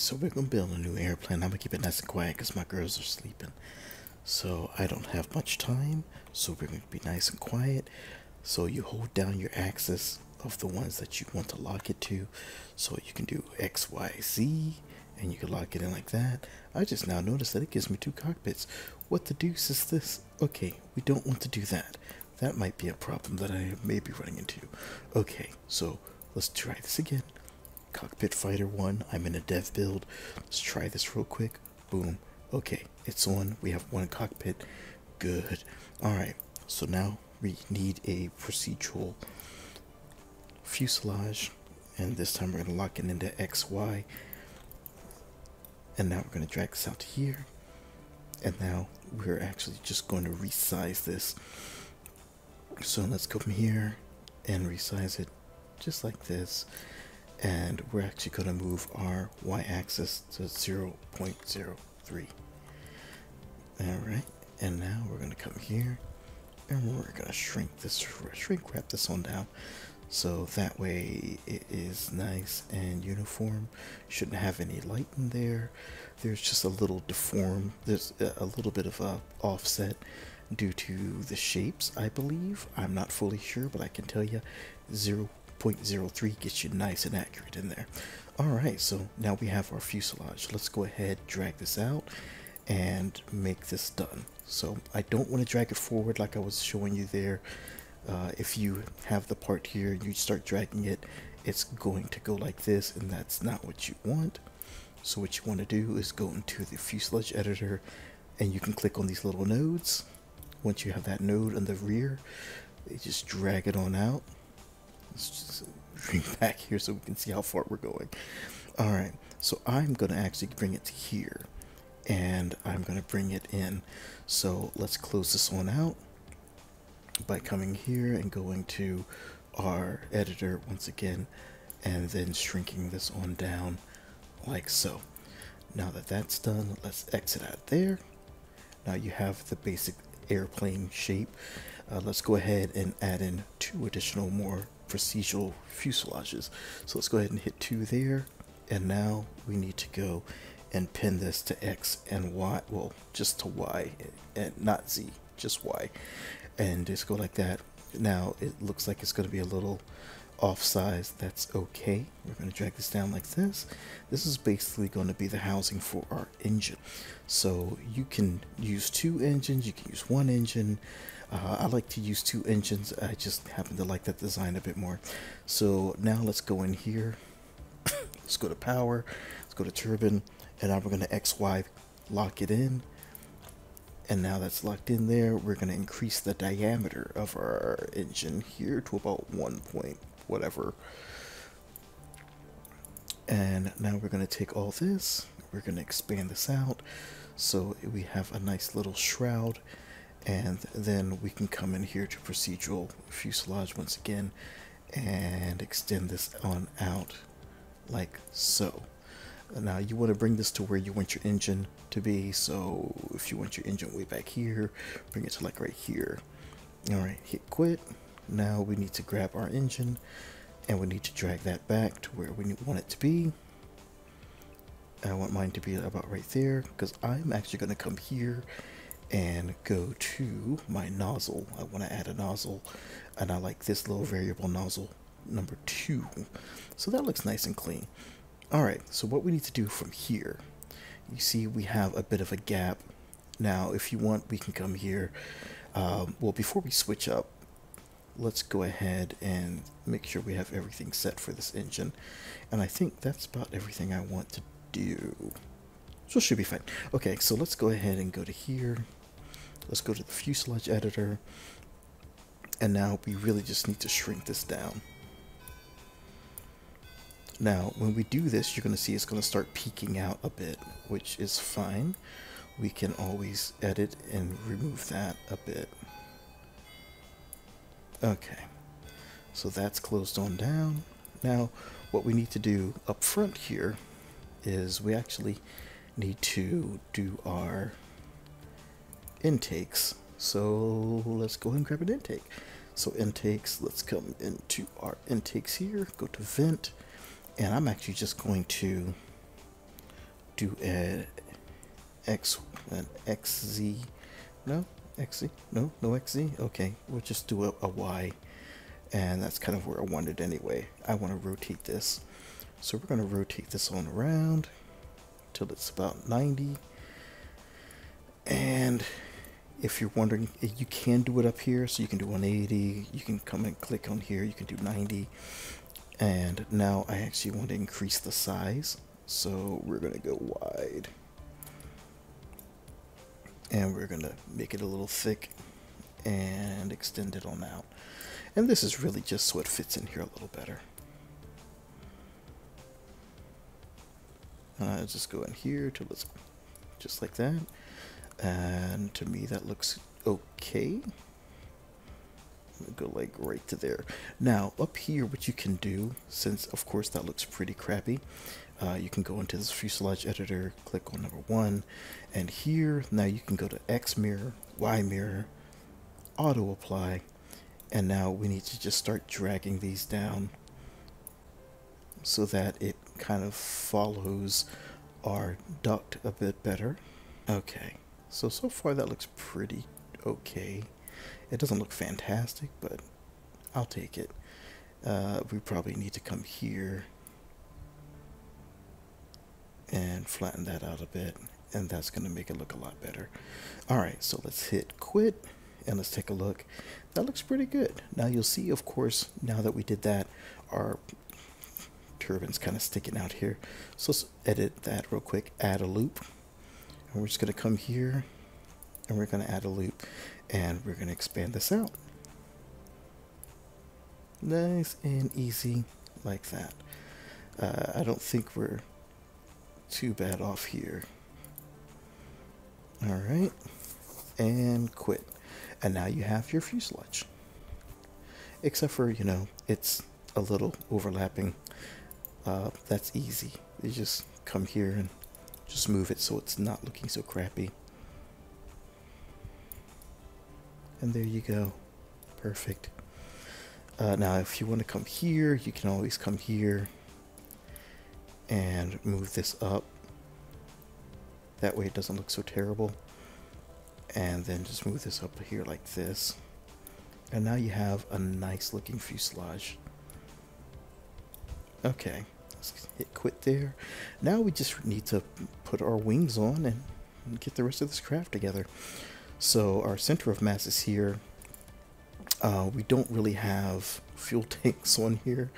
So we're gonna build a new airplane. I'm gonna keep it nice and quiet because my girls are sleeping. So I don't have much time. So we're gonna be nice and quiet. So you hold down your axis of the ones that you want to lock it to. So you can do X, Y, Z, and you can lock it in like that. I just now noticed that it gives me two cockpits. What the deuce is this? Okay, we don't want to do that. That might be a problem that I may be running into. Okay, so let's try this again. Cockpit Fighter 1, I'm in a dev build. Let's try this real quick. Boom. Okay, it's on. We have one cockpit. Good. Alright, so now we need a procedural fuselage. And this time we're going to lock it into XY. And now we're going to drag this out to here. And now we're actually just going to resize this. So let's come here and resize it just like this. And we're actually going to move our y-axis to 0.03. Alright, and now we're going to come here and we're going to shrink wrap this on down. So that way it is nice and uniform. Shouldn't have any light in there. There's just a little there's a little bit of a offset due to the shapes, I believe. I'm not fully sure, but I can tell you 0.03 gets you nice and accurate in there. Alright, so now we have our fuselage. Let's go ahead, drag this out, and make this done. So I don't want to drag it forward like I was showing you there. If you have the part here and you start dragging it, it's going to go like this, and that's not what you want. So what you want to do is go into the fuselage editor, and you can click on these little nodes. Once you have that node on the rear, you just drag it on out. Let's just bring back here so we can see how far we're going. Alright, so I'm going to actually bring it to here, and I'm going to bring it in. So let's close this one out by coming here and going to our editor once again, and then shrinking this on down like so. Now that that's done, let's exit out there. Now you have the basic airplane shape. Let's go ahead and add in two additional more procedural fuselages. So let's go ahead and hit 2 there, and now we need to go and pin this to X and Y, well, just to Y and not Z, just Y, and just go like that. Now it looks like it's going to be a little off size. That's okay. We're going to drag this down like this. This is basically going to be the housing for our engine. So you can use 2 engines, you can use 1 engine. I like to use 2 engines. I just happen to like that design a bit more. So now let's go in here. Let's go to power. Let's go to turbine. And now we're going to XY lock it in. And now that's locked in there. We're going to increase the diameter of our engine here to about 1 point whatever. And now we're going to take all this. We're going to expand this out. So we have a nice little shroud. And then we can come in here to procedural fuselage once again and extend this on out like so. Now you want to bring this to where you want your engine to be. So if you want your engine way back here, bring it to like right here. Alright, hit quit. Now we need to grab our engine and we need to drag that back to where we want it to be. I want mine to be about right there because I'm actually going to come here and go to my nozzle. I want to add a nozzle, and I like this little variable nozzle number 2. So that looks nice and clean. Alright, so what we need to do from here, you see we have a bit of a gap. Now if you want, we can come here. Well, before we switch up, let's go ahead and make sure we have everything set for this engine. And I think that's about everything I want to do. So it should be fine. Okay, so let's go ahead and go to here. Let's go to the fuselage editor. And now we really just need to shrink this down. Now, when we do this, you're going to see it's going to start peeking out a bit, which is fine. We can always edit and remove that a bit. Okay, so that's closed on down. Now, what we need to do up front here is we actually need to do our intakes. So let's go ahead and grab an intake. So intakes, let's come into our intakes here, go to vent, and I'm actually just going to do an XZ. No, XZ. No, no XZ. Okay, we'll just do a Y, and that's kind of where I wanted anyway. I want to rotate this, so we're going to rotate this on around till it's about 90. And if you're wondering, you can do it up here, so you can do 180. You can come and click on here. You can do 90. And now I actually want to increase the size, so we're going to go wide. And we're going to make it a little thick and extend it on out. And this is really just so it fits in here a little better. Just go in here till it's just like that. And to me that looks okay. Go like right to there. Now up here, what you can do, since of course that looks pretty crappy, you can go into this fuselage editor, click on number 1, and here now you can go to X mirror, Y mirror, auto apply, and now we need to just start dragging these down so that it kind of follows our duct a bit better. Okay, so far that looks pretty okay. It doesn't look fantastic, but I'll take it. We probably need to come here and flatten that out a bit, and that's going to make it look a lot better. Alright, so let's hit quit, and let's take a look. That looks pretty good. Now you'll see, of course, now that we did that, our turbine's kind of sticking out here. So let's edit that real quick, add a loop. And we're just going to come here, and we're going to add a loop, and we're going to expand this out. Nice and easy like that. I don't think we're too bad off here. Alright, and quit. And now you have your fuselage. Except for, you know, it's a little overlapping. That's easy. You just come here and just move it so it's not looking so crappy. And there you go. Perfect. Now if you want to come here, you can always come here and move this up. That way it doesn't look so terrible. And then just move this up here like this. And now you have a nice looking fuselage. Okay, let's hit quit there. Now we just need to put our wings on and get the rest of this craft together. So our center of mass is here. We don't really have fuel tanks on here.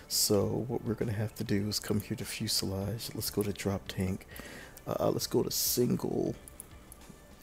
So what we're going to have to do is come here to fuselage. Let's go to drop tank. Let's go to single.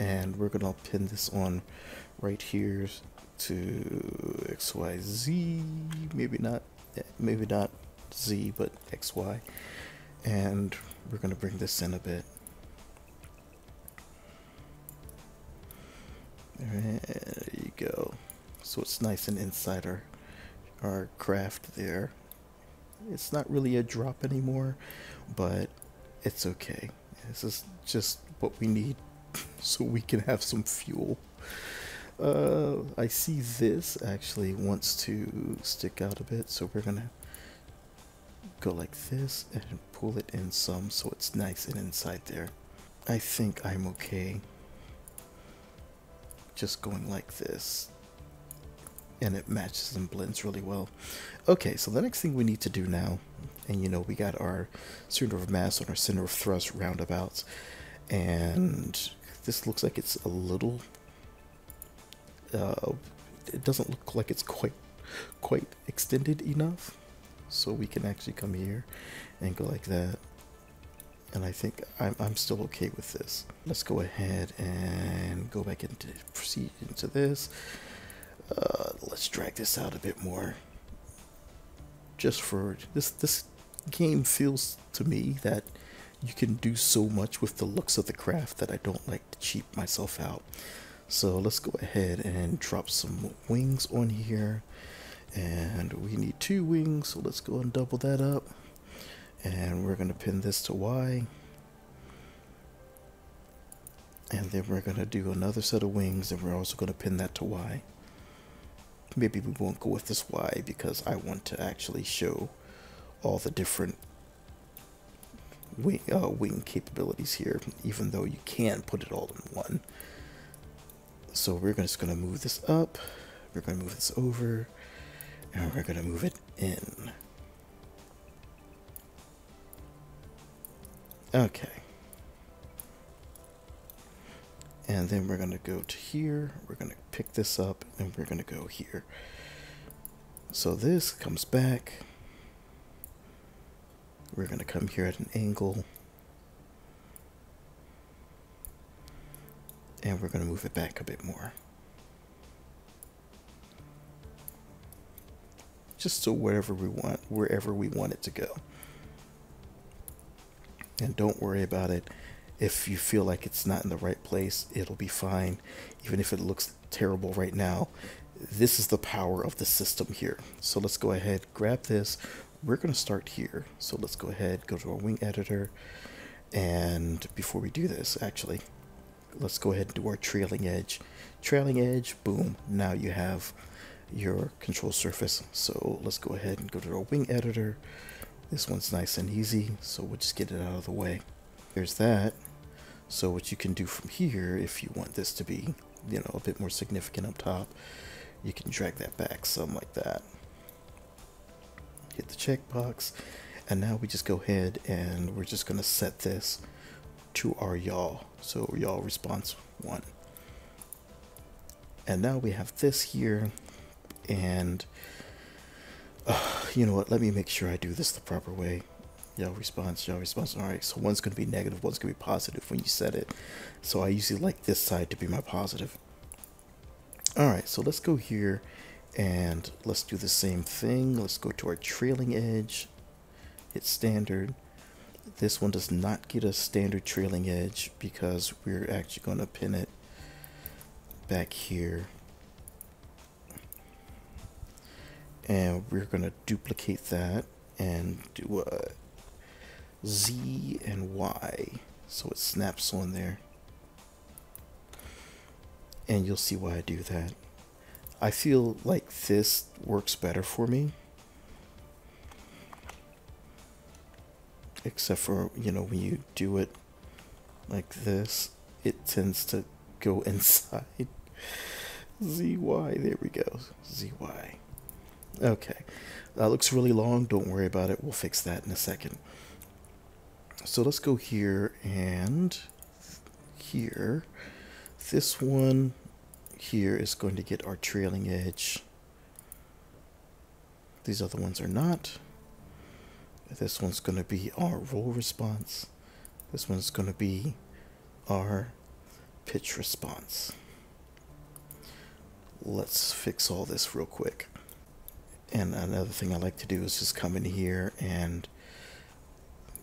And we're going to pin this on right here to XYZ. Maybe not Z, but XY. And we're going to bring this in a bit. There you go. So it's nice and inside our craft there. It's not really a drop anymore, but it's okay. This is just what we need so we can have some fuel. I see this actually wants to stick out a bit, so we're gonna go like this and pull it in some so it's nice and inside there. I think I'm okay just going like this, and it matches and blends really well. Okay, so the next thing we need to do now, and you know, we got our center of mass on our center of thrust roundabouts, and this looks like it's a little it doesn't look like it's quite extended enough, so we can actually come here and go like that. And I think I'm still okay with this. Let's go ahead and go back into proceed into this. Let's drag this out a bit more. Just for this game feels to me that you can do so much with the looks of the craft that I don't like to cheap myself out. So let's go ahead and drop some wings on here, and we need 2 wings, so let's go and double that up. And we're going to pin this to Y. And then we're going to do another set of wings, and we're also going to pin that to Y. Maybe we won't go with this Y because I want to actually show all the different wing capabilities here, even though you can put it all in one. So we're just going to move this up, we're going to move this over, and we're going to move it in. Okay. And then we're going to go to here, we're going to pick this up, and we're going to go here. So this comes back. We're going to come here at an angle. And we're going to move it back a bit more. Just so wherever we want it to go. And don't worry about it. If you feel like it's not in the right place, it'll be fine. Even if it looks terrible right now, this is the power of the system here. So let's go ahead, grab this. We're going to start here. So let's go ahead, go to our wing editor. And before we do this, actually, let's go ahead and do our trailing edge. Trailing edge, boom. Now you have your control surface. So let's go ahead and go to our wing editor. This one's nice and easy, so we'll just get it out of the way. There's that. So what you can do from here, if you want this to be, you know, a bit more significant up top, you can drag that back some like that. Hit the checkbox, and now we just go ahead and we're just going to set this to our yaw. So yaw response 1. And now we have this here, and you know what, let me make sure I do this the proper way. Yaw response, yaw response. Alright, so one's going to be negative, one's going to be positive when you set it. So I usually like this side to be my positive. Alright, so let's go here and let's do the same thing. Let's go to our trailing edge, hit standard. This one does not get a standard trailing edge because we're actually going to pin it back here. And we're going to duplicate that and do a Z and Y so it snaps on there. And you'll see why I do that. I feel like this works better for me. Except for, you know, when you do it like this, it tends to go inside. ZY, there we go. ZY. Okay, that looks really long. Don't worry about it. We'll fix that in a second. So let's go here and here. This one here is going to get our trailing edge. These other ones are not. This one's going to be our roll response. This one's going to be our pitch response. Let's fix all this real quick. And another thing I like to do is just come in here and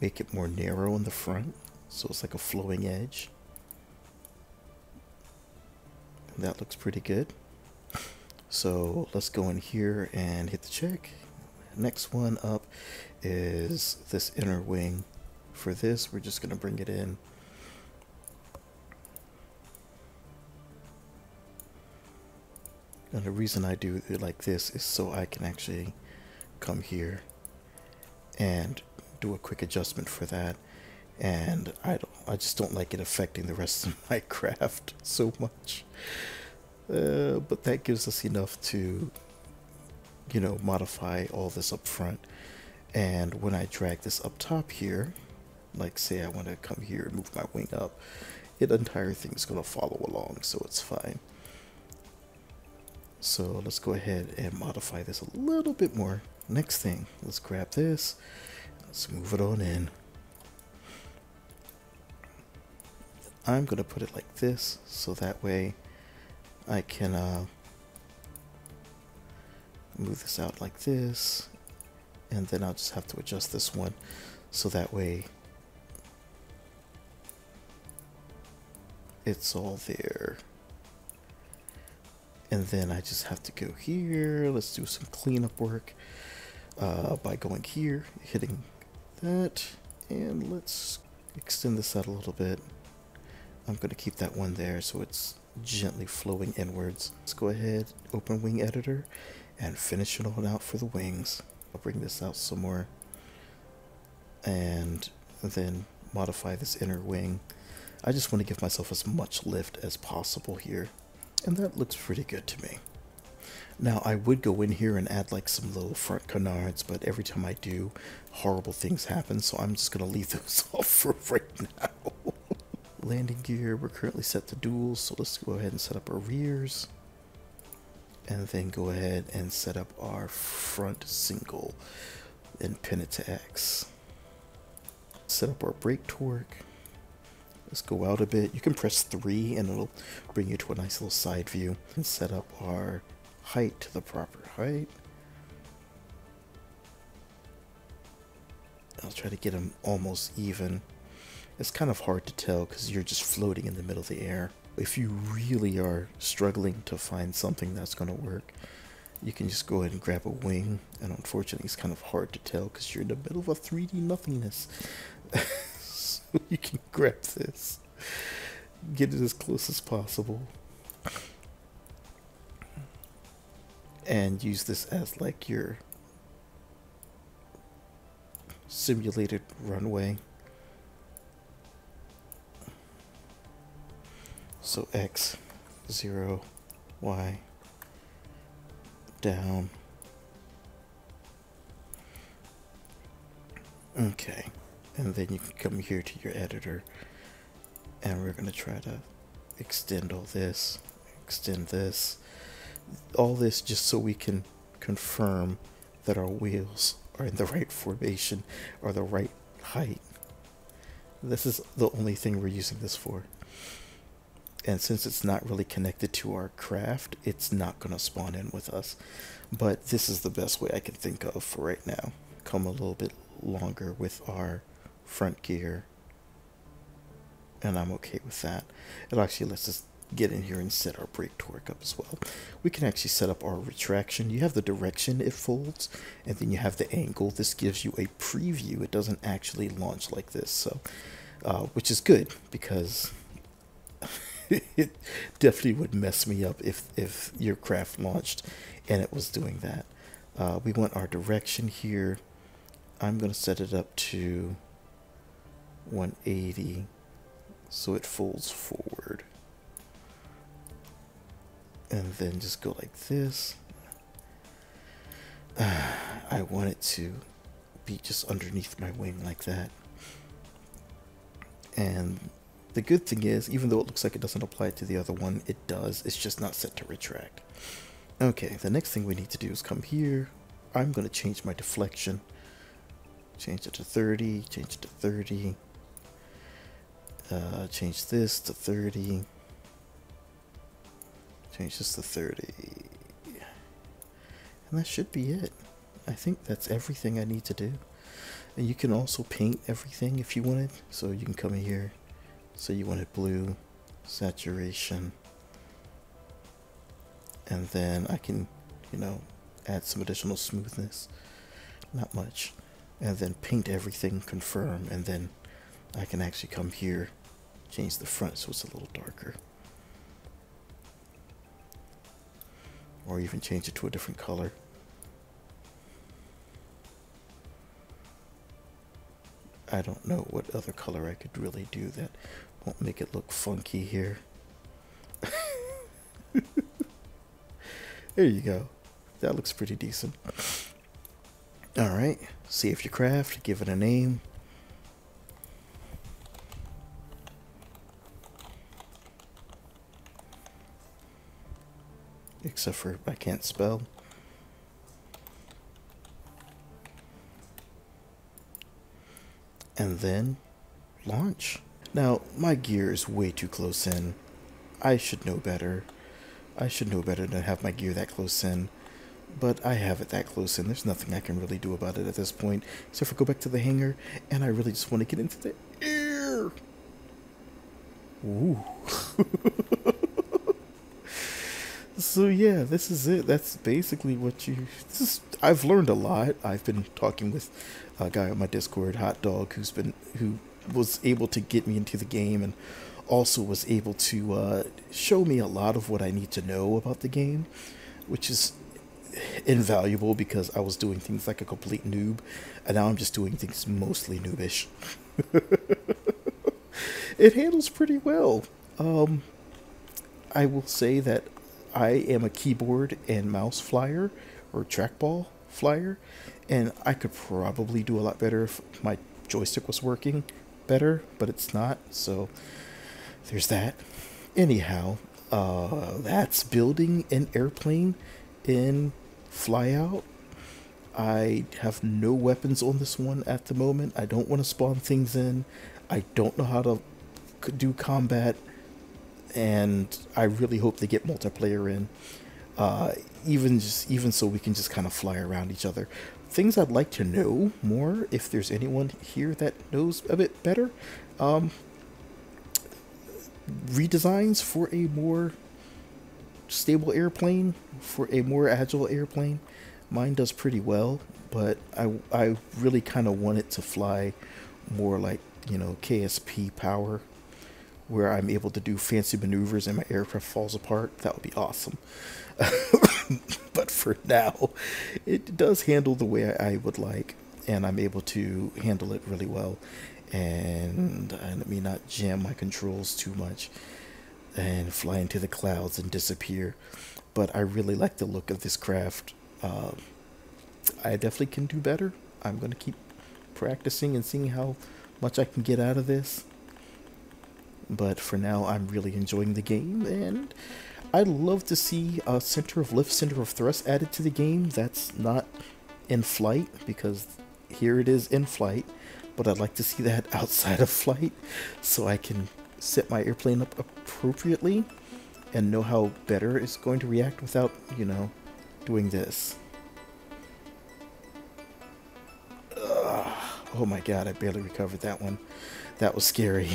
make it more narrow in the front, so it's like a flowing edge. And that looks pretty good. So let's go in here and hit the check. Next one up is this inner wing. For this, we're just going to bring it in. And the reason I do it like this is so I can actually come here and do a quick adjustment for that. And I just don't like it affecting the rest of my craft so much. But that gives us enough to, you know, modify all this up front. And when I drag this up top here, like say I want to come here and move my wing up, the entire thing is going to follow along, so it's fine. So let's go ahead and modify this a little bit more. Next thing, let's grab this. Let's move it on in. I'm going to put it like this, so that way I can move this out like this. And then I'll just have to adjust this one, so that way it's all there. And then I just have to go here. Let's do some cleanup work by going here, hitting that, and let's extend this out a little bit. I'm going to keep that one there so it's gently flowing inwards. Let's go ahead, open wing editor, and finish it all out for the wings. I'll bring this out some more. And and then modify this inner wing. I just want to give myself as much lift as possible here, and that looks pretty good to me. Now I would go in here and add like some little front canards, but every time I do, horrible things happen, so I'm just going to leave those off for right now. Landing gear, we're currently set to dual, so let's go ahead and set up our rears. And then go ahead and set up our front single and pin it to X. Set up our brake torque. Let's go out a bit. You can press 3 and it'll bring you to a nice little side view. And set up our height to the proper height. I'll try to get them almost even. It's kind of hard to tell because you're just floating in the middle of the air. If you really are struggling to find something that's going to work, you can just go ahead and grab a wing. And unfortunately, it's kind of hard to tell because you're in the middle of a 3D nothingness. So you can grab this, get it as close as possible, and use this as like your simulated runway. So X, 0, Y, down. Okay, and then you can come here to your editor, and we're going to try to extend all this, extend this, all this just so we can confirm that our wheels are in the right formation or the right height. This is the only thing we're using this for. And since it's not really connected to our craft, it's not going to spawn in with us. But this is the best way I can think of for right now. Come a little bit longer with our front gear. And I'm okay with that. It actually lets us get in here and set our brake torque up as well. We can actually set up our retraction. You have the direction it folds, and then you have the angle. This gives you a preview. It doesn't actually launch like this, so which is good because it definitely would mess me up if your craft launched and it was doing that. We want our direction here. I'm going to set it up to 180 so it folds forward. And then just go like this. I want it to be just underneath my wing like that. And the good thing is, even though it looks like it doesn't apply to the other one, it does. It's just not set to retract. Okay, the next thing we need to do is come here. I'm going to change my deflection. Change it to 30, change it to 30. Change this to 30. Change this to 30. And that should be it. I think that's everything I need to do. And you can also paint everything if you wanted. So you can come in here. So you want it blue, saturation, and then I can, add some additional smoothness, not much, and then paint everything, confirm, and then I can actually come here, change the front so it's a little darker, or even change it to a different color. I don't know what other color I could really do that won't make it look funky here. There you go. That looks pretty decent. Alright, save your craft, give it a name. Except for I can't spell. And then launch. Now, my gear is way too close in. I should know better. I should know better than have my gear that close in. But I have it that close in. There's nothing I can really do about it at this point. Except for go back to the hangar. And I really just want to get into the air. Ooh. So yeah, this is it. That's basically what I've learned a lot. I've been talking with a guy on my Discord, Hotdog, who was able to get me into the game and also was able to show me a lot of what I need to know about the game, which is invaluable because I was doing things like a complete noob, and now I'm just doing things mostly noobish. It handles pretty well. Um, I will say that I am a keyboard and mouse flyer or trackball flyer, and I could probably do a lot better if my joystick was working better, but it's not, so there's that. Anyhow, that's building an airplane in Flyout. I have no weapons on this one at the moment. I don't want to spawn things in. I don't know how to do combat, and I really hope they get multiplayer in. Even so we can just kind of fly around each other. Things I'd like to know more, if there's anyone here that knows a bit better. Redesigns for a more stable airplane, for a more agile airplane. Mine does pretty well, but I really kind of want it to fly more like, KSP power, where I'm able to do fancy maneuvers and my aircraft falls apart. That would be awesome. But for now, it does handle the way I would like, and I'm able to handle it really well. And let me not jam my controls too much and fly into the clouds and disappear. But I really like the look of this craft. I definitely can do better. I'm going to keep practicing and seeing how much I can get out of this. But for now, I'm really enjoying the game, and I'd love to see a center of lift, center of thrust added to the game. That's not in flight, because here it is in flight, but I'd like to see that outside of flight so I can set my airplane up appropriately and know how better it's going to react without, doing this. Oh my god, I barely recovered that one. That was scary.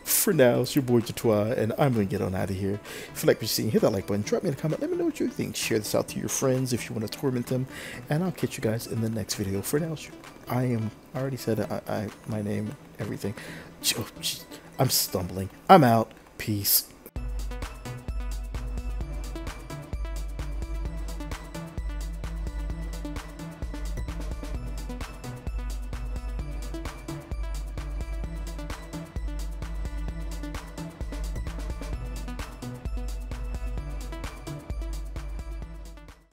For now, it's your boy Jatwaa, and I'm going to get on out of here. If you like what you're seeing, hit that like button, drop me a comment, let me know what you think. Share this out to your friends if you want to torment them, and I'll catch you guys in the next video. For now, I already said my name, everything. I'm stumbling. I'm out. Peace.